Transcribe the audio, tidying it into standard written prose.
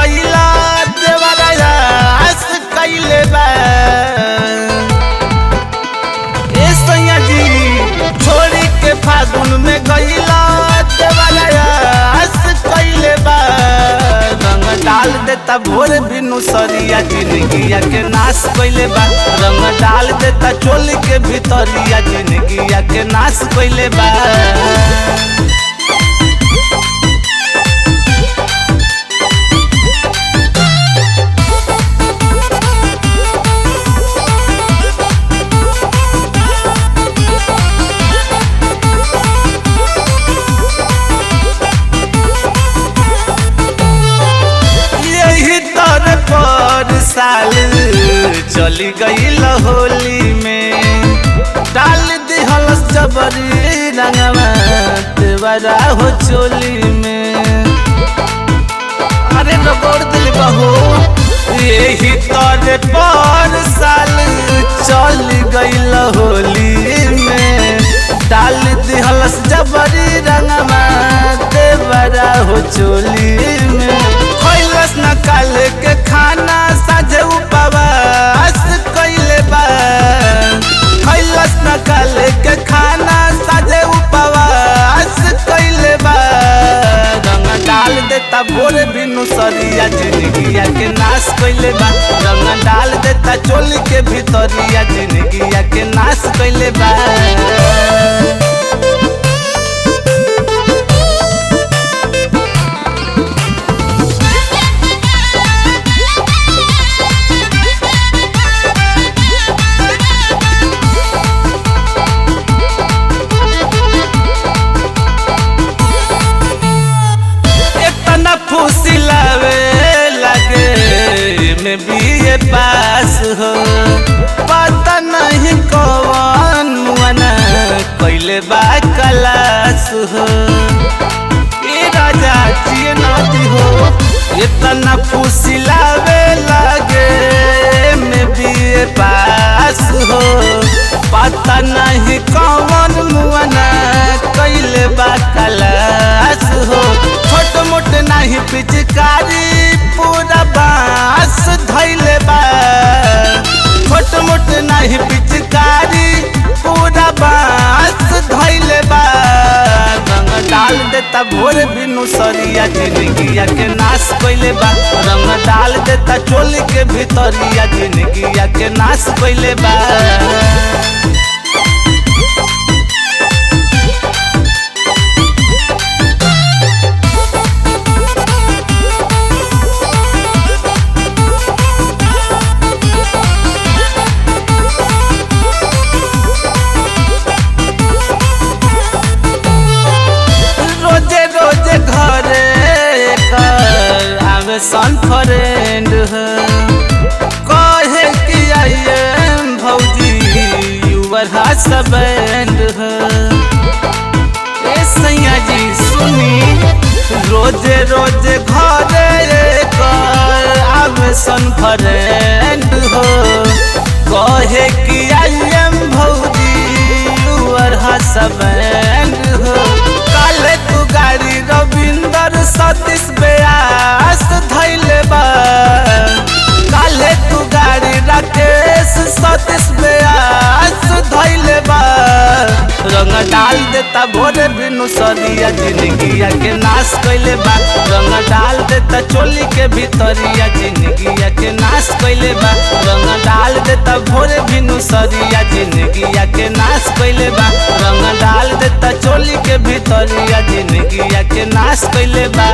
गईला देवरा आस कइले बा। ए सैया जी छोड़ी के फागुन में गईला देवरा आस कइले बा। रंग डाल देता भोर बिनु सरिया जिंदगिया के नाश कइले बा। रंग डाल देता चोली के भीतरिया जिंदगिया के नाश कइले बा। साल चली गई होली में डाल दिहल जबरी रंगवा देवरा हो चोली में। अरे रगड़ दिल बहो यही तोरे पर साल चली गई होली में डाल दिहल जबरी रंगवा देवरा हो चोली में। खैलस न काल के खाना साझे उपवास कइले बा। खैलस न काल के खाना साझे उपवास कइले बा। रंग डाल देता भोर बिनु सरिया जिंदगिया के नाश कइले बा। रंग डाल देता चोली के भीतरिया जिंदगिया के नाश कइले बा। फुसिलावे लगे में बीए पास हो पता नहीं कौन मुआना कइले बा क्लास हो। ए राजा जी नदी हो इतना फुसिलावे लगे में बीए पास हो पता नहीं कौन मुआना कइले बा क्लास हो। छोट मोट नहीं पिचकारी पूरा बांस धैले बा। छोट मोट नहीं पिचकारी पूरा बांस धैले बा। रंग डाल देता भोर बिनु सरिया जिंदगिया के नाश कइले बा। रंग डाल देता चोली के भीतरिया जिंदगिया के नाश कइले बा। सन फ्रेंड है कहे कि आइए भौजी यूवर हसबैंड है। ए सैया जी सुनी रोजे रोजे घरे आवे सन फ्रेंड हो कहे कि आइए भौजी यूवर हसबैंड हो। काले तू गाड़ी रविंदर सतीश ब्यास धैले बा। काले तू गाड़ी राकेश सतीश ब्यास धैले बा। रंग डाल देता भोर बिनु सरिया जिंदगिया के नाश कइले बा। रंग डाल देता चोली के भीतरिया जिंदगिया के नाश कइले बा। रंग डाल देता भोर बिनु सरिया जिंदगिया के नाश कइले बा। रंग डाल देता चोली के भीतरिया जिंदगिया के नाश कइले बा।